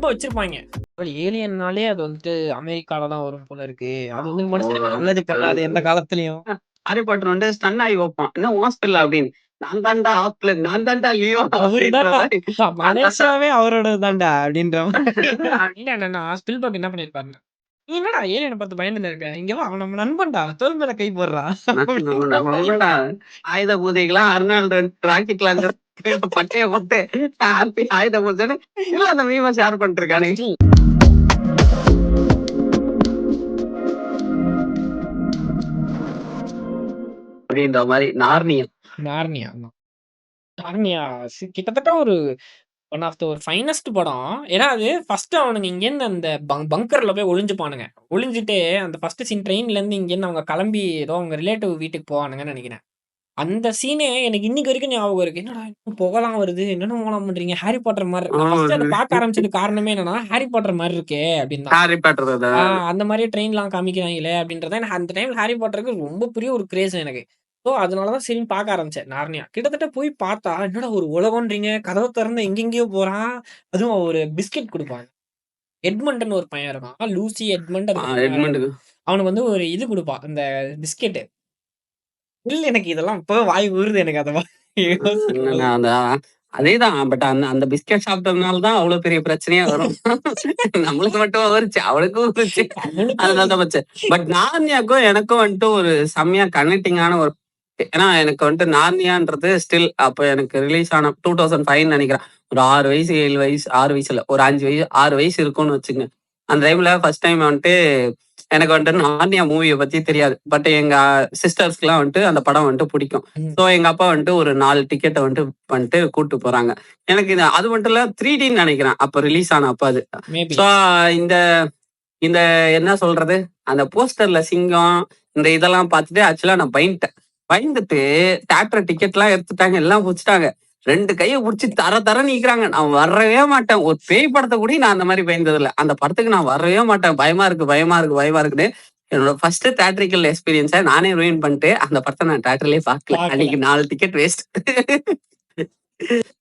ரொம்ப வச்சிருப்பாங்க. ஏலியன்னாலே அது வந்துட்டு அமெரிக்கால தான் வரும் போல இருக்கு. அது வந்து மனுஷனுக்கு நல்லது பண்ணாது எந்த காலத்துலயும். ஹாரி பாட்டர் வந்து ஸ்டன் ஆகி வைப்பான். என்ன ஹாஸ்பிட்டல் அப்படின்னு. நான் தான்டா ஆக்லண்ட், நான் தான்டா லியோ அப்படின்ற மாதிரி. மலேசியாவே அவரோட தான்டா அப்படின்ற இல்ல என்னன்னா ஸ்பில்பர்க் என்ன பண்ணிருப்பாருன்னா, நீ என்னடா ஏலியனை பார்த்து பயந்துன்னு இருக்க, இங்க வா அவன் நம்ம நண்பன்டா, தோல் மேல கை போடுறா. நம்மளோட ஆயுத பூஜைக்கெல்லாம் அர்னால்டு ராக்கெட் லான்ச்சர் பட்டைய போட்டு ஹாப்பி ஆயுத பூஜைன்னு இல்ல அந்த மீமை ஷேர் பண்ணிட்டு இருக்கானே. அப்படின்ற மாதிரி நார்னியா நார்னியா நார்னியா கிட்டத்தட்ட ஒரு ஒன் ஆஃப் த ஒரு ஃபைனஸ்ட் படம். ஏன்னா அது ஃபர்ஸ்ட் அவனுங்க இங்கேருந்து அந்த பங்கர்ல போய் ஒளிஞ்சுப்பானுங்க. ஒளிஞ்சுட்டு அந்த ஃபர்ஸ்ட் சீன் ட்ரெயின்ல இருந்து இங்கேருந்து அவங்க கிளம்பி ஏதோ அவங்க ரிலேட்டிவ் வீட்டுக்கு போவானுங்கன்னு நினைக்கிறேன். அந்த சீனே எனக்கு இன்னைக்கு வரைக்கும் ஞாபகம் இருக்கு. என்னடா இன்னும் புகலாம் வருது, என்னென்ன மூலம் பண்றீங்க, ஹாரி பாட்டர் மாதிரி. நான் ஃபர்ஸ்ட் அதை பார்க்க ஆரம்பிச்சது காரணமே என்னன்னா ஹாரி பாட்டர் மாதிரி இருக்கே அப்படின்னு தான். ஹாரி பாட்டர் அந்த மாதிரியே ட்ரெயின்லாம் காமிக்கிறாங்களே அப்படின்றத எனக்கு அந்த டைம்ல ஹாரி பாட்டருக்கு ரொம்ப பெரிய ஒரு கிரேஸ் எனக்கு. ஸோ அதனாலதான் சரின்னு பார்க்க ஆரம்பிச்சேன் நார்னியா. கிட்டத்தட்ட போய் பார்த்தா என்னடா ஒரு உலகம்ன்றீங்க, கதவை திறந்து எங்கெங்கேயோ போறான். அதுவும் ஒரு பிஸ்கெட் கொடுப்பாங்க. எட்மண்டன் ஒரு பையன் இருக்கான், லூசி எட்மண்ட். அவனுக்கு வந்து ஒரு இது கொடுப்பான், அந்த பிஸ்கெட்டு. இல்ல எனக்கு இதெல்லாம் இப்போ வாய் ஊறுது எனக்கு அதை அதேதான். பட் அந்த பிஸ்கெட் சாப்பிட்டதுனால தான் அவ்வளவு பெரிய பிரச்சனையா வரும். நம்மளுக்கு மட்டும் வருச்சு, அவளுக்கும் வந்துச்சு. அதனாலதான் வச்சு. பட் நார்னியாக்கும் எனக்கும் வந்துட்டு ஒரு செம்மையா கனெக்டிங்கான ஒரு, ஏன்னா எனக்கு வந்துட்டு நார்னியான்றது ஸ்டில் அப்ப எனக்கு ரிலீஸ் ஆன 2005 நினைக்கிறேன். ஒரு 6 வயசு 7 வயசு 6 வயசுல ஒரு 5 வயசு 6 வயசு இருக்கும்னு வச்சுங்க. அந்த டைம்ல ஃபர்ஸ்ட் டைம் வந்துட்டு எனக்கு வந்துட்டு நார்னியா மூவியை பத்தி தெரியாது. பட் எங்க சிஸ்டர்ஸ்க்கு எல்லாம் வந்துட்டு அந்த படம் வந்துட்டு பிடிக்கும். ஸோ எங்க அப்பா வந்துட்டு ஒரு 4 டிக்கெட்டை வந்துட்டு கூப்பிட்டு போறாங்க. எனக்கு அது மட்டும் இல்ல 3Dன்னு நினைக்கிறேன் அப்ப ரிலீஸ் ஆன அப்ப அது. ஸோ இந்த இந்த என்ன சொல்றது, அந்த போஸ்டர்ல சிங்கம் இந்த இதெல்லாம் பார்த்துட்டு ஆக்சுவலா நான் பயந்துட்டு தியேட்டர் டிக்கெட் எல்லாம் எடுத்துட்டாங்க, எல்லாம் பிடிச்சிட்டாங்க. 2 கையை பிடிச்சி தர நீக்கிறாங்க. நான் வரவே மாட்டேன். ஒரு பேய் படத்தை கூட நான் அந்த மாதிரி பயந்தது இல்லை. அந்த படத்துக்கு நான் வரவே மாட்டேன். பயமா இருக்குன்னு என்னோட ஃபர்ஸ்ட் தியேட்டரிக்கல் எக்ஸ்பீரியன்ஸை நானே ரூயின் பண்ணிட்டு அந்த படத்தை நான் தியேட்டர்லயே பார்க்கல. அன்னைக்கு 4 டிக்கெட் வேஸ்ட்.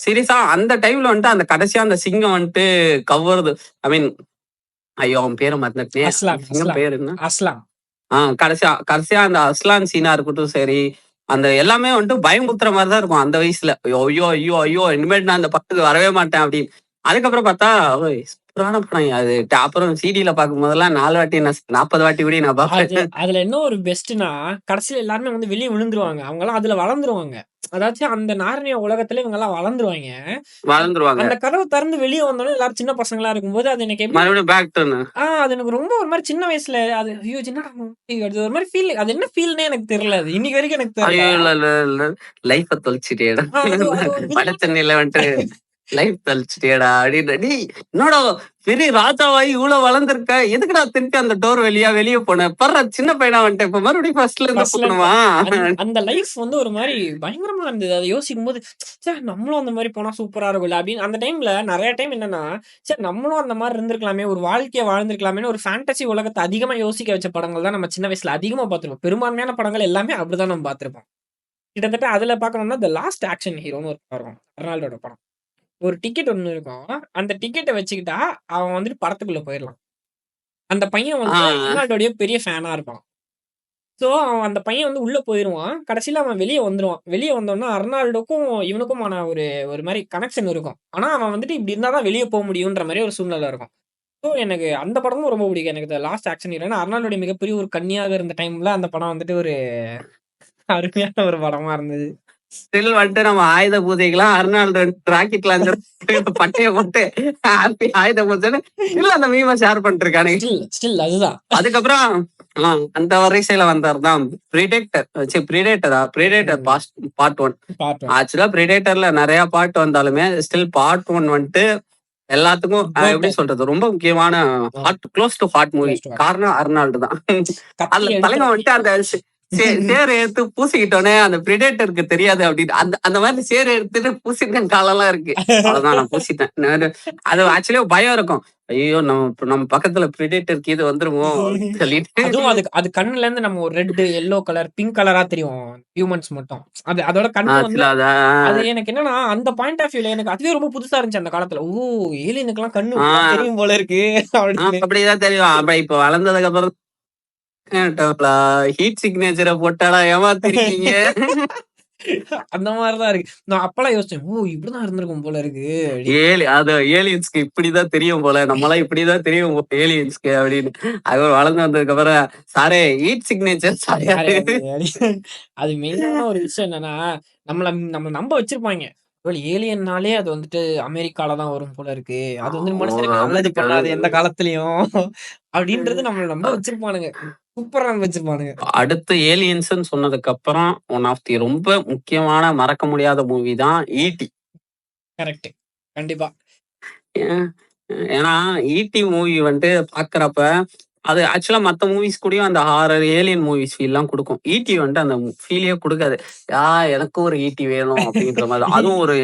சீரியஸா அந்த டைம்ல வந்துட்டு அந்த கடைசியா அந்த சிங்கம் வந்துட்டு கவருது. ஐ மீன் ஐயோ அவன் பேரை மறந்துட்டேன். சிங்கம் பேரு என்ன? அஸ்லாம். கடைசியா அந்த அஸ்லான் சீனா இருக்கட்டும் சரி, அந்த எல்லாமே வந்துட்டு பயமுத்துற மாதிரிதான் இருக்கும் அந்த வயசுல. ஐயோ ஐயோ ஐயோ இனிமேல் நான் அந்த படத்துக்கு வரவே மாட்டேன் அப்படின்னு. அதுக்கப்புறம் பார்த்தா புராண படம் அது. அப்புறம் சிடில பார்க்கும் போதெல்லாம் 4 வாட்டி 40 வாட்டி கூட நான் பார்ப்பேன். அதுல என்ன ஒரு பெஸ்ட்னா கடைசியில எல்லாருமே வந்து வெளியே விழுந்துருவாங்க. அவங்க எல்லாம் அதுல வளர்ந்துருவாங்க. அதாச்சும் அந்த நார்னியா உலகத்துல இவங்க எல்லாம் வளர்ந்துருவாங்க. அந்த கதவை திறந்து வெளியே வந்தோடனே எல்லாரும் சின்ன பசங்களா இருக்கும்போது அது எனக்கு அது எனக்கு ரொம்ப ஒரு மாதிரி சின்ன வயசுல அது ஐயோ சின்ன ஒரு மாதிரி ஃபீல். அது என்ன ஃபீல்னே எனக்கு தெரியல. அது இன்னைக்கு வரைக்கும் எனக்கு தெரியல. லைஃப தொலைச்சிட்டேடா படத்தண்ணில வந்துட்டு லைஃப் தள்ளிச்சிட்டேடா அப்படின்னு. என்னோட பெரிய ராஜாவாய் இவ்வளவு வளர்ந்துருக்க, எதுக்குடா திருப்பி அந்த டோர் வெளியே போனேன் பர்ற சின்ன பையனா வந்துட்டு இப்ப மறுபடியும் ஃபர்ஸ்ட்ல இருந்து போகணுமா? அந்த லைஃப் வந்து ஒரு மாதிரி பயங்கரமா இருந்தது. அதை யோசிக்கும் போது நம்மளும் அந்த மாதிரி போனா சூப்பரா இருக்கும்ல அப்படின்னு. அந்த டைம்ல நிறைய டைம் என்னன்னா சரி நம்மளும் அந்த மாதிரி இருந்திருக்கலாமே, ஒரு வாழ்க்கையை வாழ்ந்திருக்கலாமே, ஒரு ஃபேண்டசி உலகத்தை அதிகமா யோசிக்க வச்ச படங்கள் தான் நம்ம சின்ன வயசுல அதிகமா பார்த்திருப்போம். பெரும்பான்மையான படங்கள் எல்லாமே அப்படிதான் நம்ம பார்த்திருப்போம். கிட்டத்தட்ட அதுல பாக்கணும்னா த லாஸ்ட் ஆக்ஷன் ஹீரோன்னு ஒரு படம், அர்னால்டோட படம். ஒரு டிக்கெட் ஒண்ணு இருக்கும். அந்த டிக்கெட்டை வச்சுக்கிட்டா அவன் வந்துட்டு படத்துக்குள்ள போயிடலாம். அந்த பையன் வந்து அர்னால்டோடைய பெரிய ஃபேனா இருப்பான். ஸோ அவன் அந்த பையன் வந்து உள்ள போயிருவான். கடைசியில அவன் வெளியே வந்துருவான். வெளியே வந்தோன்னா அர்னால்டோக்கும் இவனுக்குமான ஒரு மாதிரி கனெக்ஷன் இருக்கும். ஆனா அவன் வந்துட்டு இப்படி இருந்தாதான் வெளியே போக முடியுன்ற மாதிரி ஒரு சூழ்நிலை இருக்கும். ஸோ எனக்கு அந்த படமும் ரொம்ப பிடிக்கும். எனக்கு லாஸ்ட் ஆக்ஷன் ஹீரோ. அர்னால்டோடைய மிகப்பெரிய ஒரு கன்னியாக இருந்த டைம்ல அந்த படம் வந்துட்டு ஒரு அருமையான ஒரு படமா இருந்தது. ஸ்டில் வந்துட்டு நம்ம ஆயுத பூஜைக்கெல்லாம் அர்னால்டு ராக்கெட் லான்ச்சர் பட்டைய போட்டு ஹாப்பி ஆயுத பூஜைன்னு இல்ல அந்த மீமை ஷேர் பண்ணிட்டு இருக்கானே. அதுதான். அதுக்கப்புறம் அந்த வரிசையில வந்தார்தான் பிரிடேட்டர் பார்ட் 1. ஆக்சுவலா பிரிடேட்டர்ல நிறைய பார்ட் வந்தாலுமே ஸ்டில் பார்ட் 1 வந்துட்டு எல்லாத்துக்கும் எப்படி சொல்றது ரொம்ப முக்கியமான க்ளோஸ் டு ஹார்ட் மூவி. காரணம் அர்னால்டு தான். அதுல தலைவன் வந்துட்டு அந்த சேரை எடுத்து பூசிக்கிட்டோன்னே அந்த பிரிடேட்டருக்கு தெரியாது அப்படின்னு அந்த மாதிரி சேரை எடுத்துட்டு பூசிட்டேன் காலெல்லாம் இருக்கு. அவ்வளவுதான் நான் பூசிட்டேன். அது ஆக்சுவலி பயம் இருக்கும். ஐயோ நம்ம பக்கத்துல பிரிடேட்டர் கீது வந்துருமோ அப்படின்னு சொல்லிட்டு அதுவும் அது கண்ணுல இருந்து நம்ம ஒரு ரெட், எல்லோ கலர், பிங்க் கலரா தெரியும் ஹியூமன்ஸ் மட்டும். அதோட கண்ணு வந்து ஆக்சுவலா அது எனக்கு என்னன்னா, அந்த பாயிண்ட் ஆஃப் வியூல எனக்கு அதுவே ரொம்ப புதுசா இருந்துச்சு அந்த காலத்துல. ஓ! ஏலியனுக்குலாம் கண்ணு இப்படிதான் ஆஹ் தெரியும் போல இருக்கு அப்படின்னு. அப்படிதான் தெரியும். அப்ப இப்ப வளர்ந்ததுக்கு அப்புறம் ஹீட் சிக்னேச்சரை போட்டாடா ஏமாத்திருக்கீங்க. அந்த மாரி தான் இருக்கு. நான் அப்பலாம் யோசிச்சேன். ஓ! இப்படிதான் இருந்திருக்கும் போல இருக்கு அப்படின்னு. ஏலியன்ஸ்க்கு இப்படிதான் தெரியும் போல, நம்மளாம் இப்படிதான் தெரியும் ஏலியன்ஸ்க்கு அப்படின்னு. அது வளர்ந்து வந்ததுக்கு அப்புறம் சாரே ஹீட் சிக்னேச்சர் சாரே. யாரு அது அப்படின்னு. அது மெயினான ஒரு விஷயம் என்னன்னா, நம்மள நம்ப வச்சிருப்பாய்ங்க. ஒருவேள ஏலியன்னாலே அது வந்துட்டு அமெரிக்கால தான் வரும் போல இருக்கு. அது வந்து மனுஷனுக்கு நல்லது அமெரிக்கா பண்ணாது எந்த காலத்துலயும். அப்படின்றது நம்மள நம்ப வச்சிருப்பானுங்க. சூப்பரா நம்ப வச்சிருப்பானுங்க. அடுத்து ஏலியன்ஸ்ன்னு சொன்னதுக்கு அப்புறம் ஒன் ஆஃப் தி ரொம்ப முக்கியமான மறக்க முடியாத மூவி தான் ஈட்டி. கரெக்ட். கண்டிப்பா. ஏன்னா ஈட்டி மூவி வந்துட்டு பாக்குறப்ப அது ஆக்சுவலா மத்த மூவிஸ் கூடயும் அந்த ஹாரர் ஏலியன் மூவிஸ் ஃபீல்லாம் கொடுக்கும். ஈட்டி வந்துட்டு அந்த ஃபீலே கொடுக்காது. எனக்கும் ஒரு ஈட்டி வேணும் அப்படின்ற மாதிரி. அதுவும் ஒரு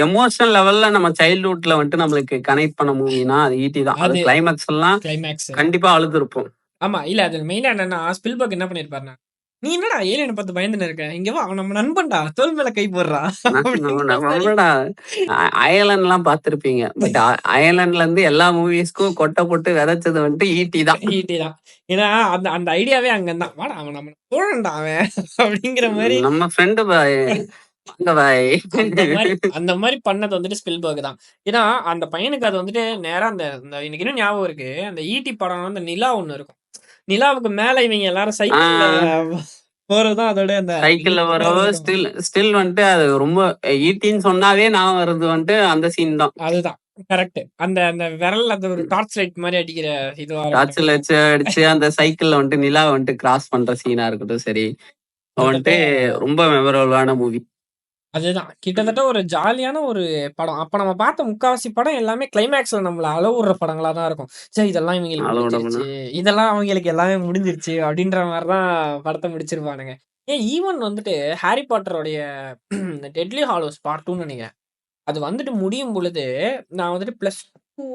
எமோஷனல் லெவல்ல நம்ம சைல்ட்ஹுட்ல வந்துட்டு நம்மளுக்கு கனெக்ட் பண்ண மூவினா அது ஈட்டி தான். அது அது கிளைமேக்ஸ் எல்லாம் கிளைமேக்ஸ். கண்டிப்பா அழுதுருப்போம். ஆமா. இல்ல அதுல மெயினா என்னன்னா, ஸ்பில்பர்க் என்ன பண்ணியிருப்பாருன்னா, "நீ என்னடா ஏலியன பார்த்து பயந்துன்னு இருக்க? இங்க வா அவன் நம்ம நண்பன்டா. தோள் மேல கை போடுறா." அப்படின்ற மாரி. நம்மளோட அயர்லாண்ட் எல்லாம் பார்த்திருப்பீங்க. பட் அயர்லாண்ட்ல இருந்து எல்லா மூவிஸ்க்கும் கொட்டை போட்டு விதைச்சது வந்துட்டு ஈட்டி தான். ஈட்டி தான். ஏன்னா அந்த அந்த ஐடியாவே அங்கதான். "வாடா அவன் நம்ம தோழன்டா அவன்." அப்படிங்கிற மாரி நம்ம ஃப்ரெண்டு பாய், வாங்க பாய். அந்த மாரி பண்ணது வந்துட்டு ஸ்பில்பர்க் தான். ஏன்னா அந்த பையனுக்கு அது வந்துட்டு நேரா அந்த அந்த எனக்கு இன்னும் ஞாபகம் இருக்கு. அந்த ஈட்டி படம் அந்த நிலா ஒண்ணு இருக்கும். நிலாவுக்கு மேல இவங்க எல்லாரும் சைக்கிள்ல போறதுதான் அதோட அந்த சைக்கிள்ல வரவோ இருக்கும். ஸ்டில் வந்துட்டு அது ரொம்ப ஈட்டின்னு சொன்னாவே நான் வருது வந்துட்டு அந்த சீன் தான். அதுதான். கரெக்ட். அந்த அந்த விரல்ல அந்த ஒரு டார்ச் லைட் மாரி அடிக்கிற இதுவா இருக்கட்டும். டார்ச்ல வச்சு அடிச்சு அந்த சைக்கிள்ல வந்துட்டு நிலா வந்துட்டு கிராஸ் பண்ற சீனா இருக்கட்டும் சரி. வந்துட்டு கிட்டத்தட்ட ரொம்ப மெமரபிளான மூவி. அதுதான். கிட்டத்தட்ட ஒரு ஜாலியான ஒரு படம். அப்ப நம்ம பார்த்த முக்காவாசி படம் எல்லாமே கிளைமேக்ஸ்ல நம்மள அழவுற படங்களா தான் இருக்கும். சரி இதெல்லாம் இவங்களுக்கு அதோட முடிஞ்சிருச்சு. இதெல்லாம் அவங்களுக்கு எல்லாமே முடிஞ்சிருச்சு அப்படின்ற மாரி தான் படத்த முடிச்சிருப்பானுங்க. ஈவன் வந்துட்டு ஹாரி பாட்டருடைய டெட்லி ஹாலோஸ் பார்ட் 2ன்னு நெனைக்கிறேன். அது வந்துட்டு முடியும் பொழுது, நான் வந்துட்டு +2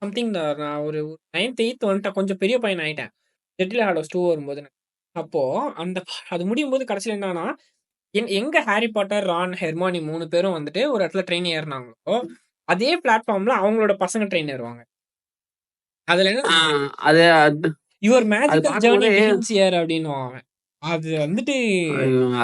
சம்திங் நான் ஒரு 9த், 8த் வந்துட்டேன். கொஞ்சம் பெரிய பையன் ஆயிட்டேன். டெட்லி ஹாலோஸ் 2 வரும்போது. அப்போ அந்த அது முடியும்போது கடைசில என்னன்னா, எங்க ஹாரி பாட்டர், ரான், ஹெர்மானி 3 பேரும் வந்துட்டு ஒரு இடத்துல ட்ரெயின் ஏறுனாங்களோ, அதே பிளாட்ஃபார்ம்ல அவங்களோட பசங்க ட்ரெயின் ஏறுவாங்க. அதுல என்ன அது அது யுவர் அது மேஜிக்கல் ஜர்னி பார்க்கும்போது பிகின்ஸ் ஹியர் அப்படின்னுவான் அவன். அது வந்துட்டு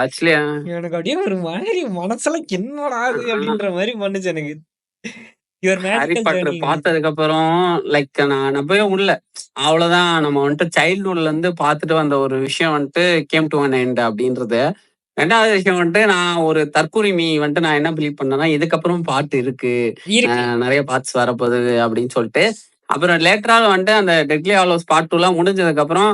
ஆக்சுவலி எனக்கு அப்படியே ஒரு மாரி மனசெல்லாம் என்னடா இது அப்படின்ற மாரி பண்ணுச்சு எனக்கு. Your Harry magical Potter journey. பார்த்ததுக்கு அப்புறம் லைக் நான் நம்பவே முடியல. அவ்வளவுதான் நம்ம வந்துட்டு சைல்ட்ஹுட்ல இருந்து பார்த்துட்டு வந்த ஒரு விஷயம் வந்துட்டு கேம் டு அன் எண்ட் அப்படின்றது. ரெண்டாவது விஷயம் வந்துட்டு நான் ஒரு தற்குறிமி வந்துட்டு நான் என்ன பிலீவ் பண்ணேன்னா இதுக்கப்புறம் பாட்டு இருக்கு, இருக்கு. நிறைய பார்ட்ஸ் வரப்போகுது அப்படின்னு சொல்லிட்டு. அப்புறம் லேட்டரா வந்துட்டு அந்த டெட்லி ஹாலோஸ் பார்ட் 2 எல்லாம் முடிஞ்சதுக்கு அப்புறம்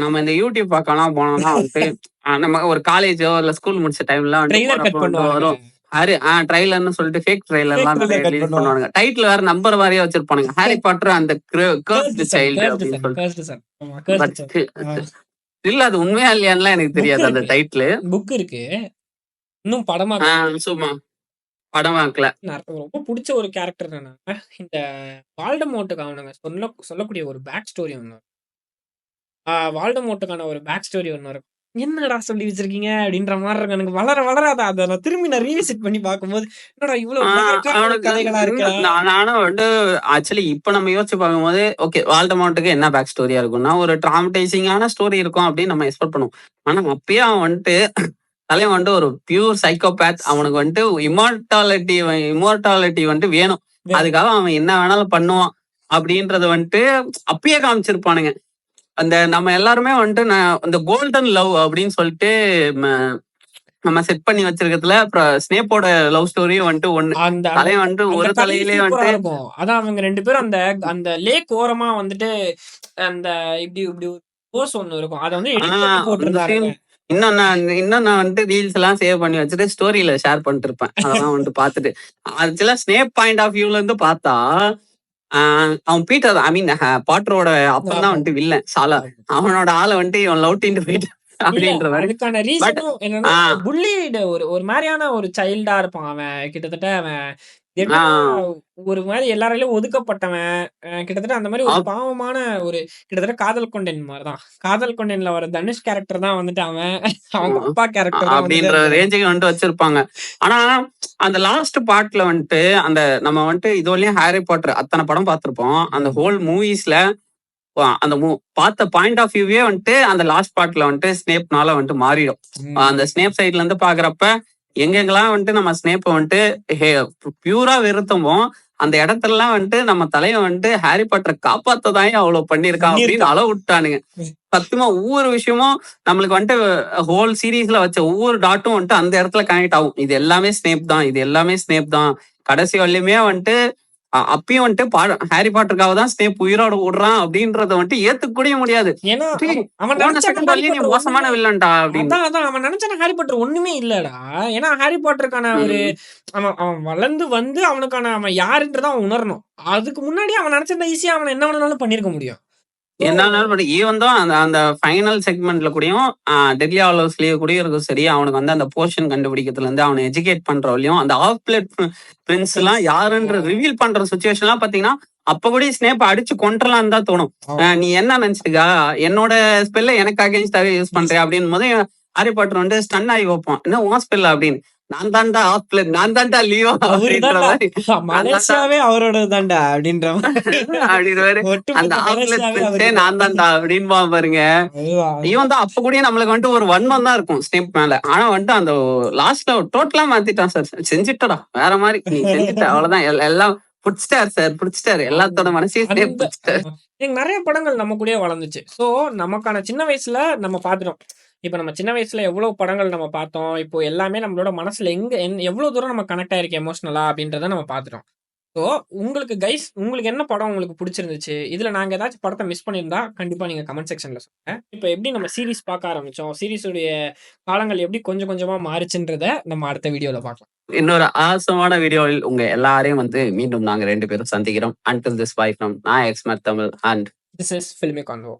நம்ம இந்த யூடியூப் பார்க்கலாம் போனோம்னா வந்துட்டு நம்ம ஒரு காலேஜோ இல்ல ஸ்கூல் முடிச்ச டைம்ல வந்துட்டு ட்ரெய்லர் போறப்ப கட் வந்துட்டு பண்ணுவானுங்க. வரும். ட்ரைலர்னு சொல்லிட்டு ஃபேக் ஃபேக் ட்ரைலர்லாம் நிறைய ட்ரெய்லர் கட் ரிலீஸ் பண்ணுவாங்க. பண்ணுவானுங்க. டைட்டில் வேற நம்பர் மாதிரியே வச்சிருப்பானுங்க. ஹாரி பாட்டர் அந்த கர்ஸ்டு கர்ஸ்டு சன், சைல்டு கர்ஸ்டு அப்படின்னு சன், சொல்லிட்டு. Cursed son. ஆமா, கர்ஸ்டு பட் சன். இல்ல அது உண்மையா இல்லையான்லாம் எனக்கு புக் தெரியாது அந்த இருக்கு. டைட்டில். புக் இருக்கு. இன்னும் படமா சும்மா படம் வாக்கல. ரொம்ப புடிச்ச ஒரு கேரக்டர் என்னன்னா, இந்த வால்டமோர்ட்டுக்கு அவனுங்க சொல்லக்கூடிய ஒரு பேக் ஸ்டோரி ஒண்ணு. வால்டமோர்ட்டுக்கான ஒரு பேக் ஸ்டோரி ஒண்ணு இருக்கும். என்னடா சொல்லி வச்சிருக்கீங்க அப்படின்ற மாரி இருக்கும். எனக்கு வளர வளர அத நான் திரும்பி ரீவிசிட் பண்ணி பார்க்கும்போது, என்னடா இவ்வளவு டார்க்கான ஒரு அவனுக்கு கதைகளா இருக்கா? நானும் வந்து ஆக்சுவலி இப்ப நம்ம யோசிச்சு பார்க்கும்போது ஓகே வால்டமோர்ட்டுக்கு என்ன பேக் ஸ்டோரியா இருக்கும்னா ஒரு டிராமடைசிங்கான ஸ்டோரி இருக்கும் அப்படின்னு நம்ம எக்ஸ்பெக்ட் பண்ணுவோம். ஆனா அப்பயே அவன் வந்துட்டு தலைவன் வந்துட்டு ஒரு பியூர் சைக்கோபேத். அவனுக்கு வந்துட்டு இம்மோர்டாலிட்டி வந்துட்டு வேணும். அதுக்காக அவன் என்ன வேணாலும் பண்ணுவான் அப்படின்றத வந்துட்டு அப்பயே காமிச்சிருப்பானுங்க. அந்த நம்ம எல்லாருமே வந்துட்டு இந்த கோல்டன் லவ் அப்படின்னு சொல்லிட்டு நம்ம செட் பண்ணி வச்சிருக்கிறதுல அப்புறம் ஸ்னேப்போட லவ் ஸ்டோரியும் வந்துட்டு ஒண்ணு. அந்த அந்த தலைவன் வந்துட்டு அந்த ஒரு கதை தலையிலே சூப்பரா வந்துட்டு இருக்கும். அதான் அவங்க 2 பேரும் அந்த அந்த லேக் ஓரமா வந்துட்டு அந்த இப்படி இப்படி ஒரு போஸ் ஒண்ணு இருக்கும். அத வந்து எடிட் பண்ணி அந்த போட்டிருந்தானுங்க. சீன் இன்னும் நான் வந்துட்டு ரீல்ஸ் எல்லாம் சேவ் பண்ணி வச்சுட்டு ஸ்டோரியில ஷேர் பண்ணிட்டு இருப்பேன். அதெல்லாம் வந்துட்டு பார்த்துட்டு ஆக்சுவலா ஸ்னேப் பாயிண்ட் ஆஃப் வியூல இருந்து பார்த்தா அவன் பீட்டர் ஐ மீன் பாட்டரோட அப்பன் தான் ஆமா. வந்துட்டு வில்லன் சாலா. அவனோட ஆளை வந்துட்டு இவன் லவ் டின்ட்டு போயிட்டு இல்ல அப்படின்ற மாதிரி. அதுக்கான பட் ரீசனும் என்னன்னா, புல்லிடு ஒரு ஒரு மாரியான ஒரு சைல்டா இருப்பான் அவன். கிட்டத்தட்ட அவன் இது எப்படின்னா, ஆஹ் ஒரு மாரி எல்லாராலயும் ஒதுக்கப்பட்டவன். கிட்டத்தட்ட அந்த மாரி ஒரு அப்- பாவமான ஒரு கிட்டத்தட்ட காதல் கொண்டேன் மாரிதான். காதல் கொண்டேன்ல வர தனுஷ் கேரக்டர் தான் வந்துட்டு அவன். அவங்க ஆஹ் அப்பா கேரக்டர் தான் வந்துட்டு அப்படின்ற அந்த ரேஞ்சுக்கு வந்துட்டு வச்சிருப்பாங்க. ஆனா அந்த லாஸ்ட் பார்ட்ல வந்துட்டு அந்த நம்ம வந்துட்டு இது வரையும் ஹாரி பாட்டர் அத்தனை படம் பார்த்திருப்போம். அந்த ம். ஹோல் மூவிஸ்ல அந்த பார்த்த பாயிண்ட் ஆஃப் வியூவே வந்துட்டு அந்த லாஸ்ட் பார்ட்ல வந்துட்டு ஸ்னேப்னால வந்துட்டு மாறிடும். அந்த ம். ஸ்னேப் சைட்ல இருந்து பாக்குறப்ப எங்கெங்கெல்லாம் வந்துட்டு நம்ம ஸ்னேப்பை வந்துட்டு பியூரா வெறுத்தமோ அந்த இடத்துலலாம் வந்துட்டு நம்ம தலையை வந்துட்டு ஹாரி பாட்டரை காப்பாத்ததான் அவ்வளவு பண்ணியிருக்கான் அப்படின்னு பண்ணியிருக்கான். அளவு விட்டானுங்க. சத்தியமா ஒவ்வொரு விஷயமும் நம்மளுக்கு வந்துட்டு ஹோல் சீரீஸ்ல வச்ச ஒவ்வொரு டாட்டும் வந்துட்டு அந்த இடத்துல கனெக்ட் ஆகும். இது எல்லாமே ஸ்னேப் தான், இது எல்லாமே ஸ்னேப் தான். கடைசி வரலையுமே வந்துட்டு அப்பயும் வந்துட்டு ஹாரி பாட்டருக்காக தான் ஸ்னேப் உயிரோட விடுறான் அப்படின்றத வந்துட்டு ஏத்துக்கூடவே முடியாது. ஏன்னா டேய், அவன் போன நினைச்சான செகண்ட் ஹாரி வரலையும் நீ பாட்டர் மோசமான ஒண்ணுமே வில்லன்டா அப்படின்னு. அதான் அவன் நினைச்சான ஹாரி பாட்டர் ஒண்ணுமே இல்லடா. ஏன்னா ஹாரி பாட்டருக்கான ஒரு ம். அவன் அவன் வளர்ந்து வந்து அவனுக்கான அவன் யாருன்றத அவன் உணரணும். அதுக்கு முன்னாடி அவன் நினைச்சிருந்தா ஈஸியா அவன் என்ன வேணாலும் பண்ணிருக்க முடியும். So, என்னாலும் பட் ஈவன் தான் அந்த அந்த ஃபைனல் செக்மெண்ட்ல கூடயும் டெட்லி ஹாலோஸ்லயே கூட இருக்கும் சரி, அவனுக்கு வந்து அந்த போர்ஷன் கண்டுபிடிக்கிறதுல இருந்து அவனை எஜுகேட் பண்ற வரையும் அந்த ஆஃப் பிளேட் பிரின்ஸ் எல்லாம் யாருன்ற ரிவீல் பண்ற சுச்சுவேஷன் எல்லாம் பாத்தீங்கன்னா அப்ப கூட ஸ்னேப் அடிச்சு கொன்றலாம்னு தான் தோணும். நீ என்ன நினைச்சிருக்கா, என்னோட ஸ்பெல்ல எனக்கு அகேன்ஸ்டாவே யூஸ் பண்றேன் அப்படின்னு போது ஹாரி பாட்டர் வந்து ஸ்டன் ஆகி வைப்பான், என்ன உன் ஸ்பெல் அப்படின்னு. நான் தான்டா ஆஃப் பிளேட், நான் தான்டா லியோ அப்படின்ற அவருதான்டா மாதிரி. நான் தான்டா மலேசியாவே அவரோட தான்டா அப்படின்ற மாதிரி. அப்படின்னு அந்த ஒட்டுமொத்த ஆஃப் பிளேட் மலேசியாவே பிரின்ஸே அவருக்கு நான் தான்டா அப்படின்னு பாருங்க. அதுதான். இவன் தான் அப்ப கூட நம்மளுக்கு வந்துட்டு ஒரு வன்மம் தான் இருக்கும் ஸ்னேப் மேல. ஆனா வந்துட்டு அந்த லாஸ்ட்ல டோட்டலா மாத்திட்டான் சார். செஞ்சுட்டடா வேற மாதிரி, நீ செஞ்சுட்ட அவ்வளவுதான். எல்லாம் புடிச்சிட்டாரு சார், புடிச்சிட்டாரு. எல்லாத்தோட மனசையும் ஸ்னேப் அந்த புடிச்சிட்டாரு. எனக்கு நிறைய படங்கள் நம்ம கூடயே வளர்ந்துச்சு. சோ நமக்கான சின்ன வயசுல நம்ம பார்த்துட்டோம். இப்ப நம்ம சின்ன வயசுல எவ்வளவு படங்கள் நம்ம பார்த்தோம். இப்போ எல்லாமே நம்மளோட மனசுல எவ்வளவு தூரம் நம்ம கனெக்ட் ஆயிருக்கு எமோஷனலா அப்படின்றத நம்ம பார்த்துட்டோம். ஸோ உங்களுக்கு கைஸ் உங்களுக்கு என்ன படம் உங்களுக்கு பிடிச்சிருந்துச்சு? இதுல நாங்க ஏதாச்சும் படத்த மிஸ் பண்ணியிருந்தா கண்டிப்பா நீங்க கமெண்ட் செக்ஷன்ல சொல்லுங்க. இப்ப எப்படி நம்ம சீரிஸ் பார்க்க ஆரம்பிச்சோம், சீரிஸுடைய காலங்கள் எப்படி கொஞ்சம் கொஞ்சமா மாறுச்சுன்றத நம்ம அடுத்த வீடியோல பார்க்கலாம். இன்னொரு ஆசமான வீடியோவில் உங்க எல்லாரையும் வந்து மீண்டும் நாங்க 2 பேரும் சந்திக்கிறோம். Until this bye from நான் எக்ஸ்மர் Tamil and this is filmy convo.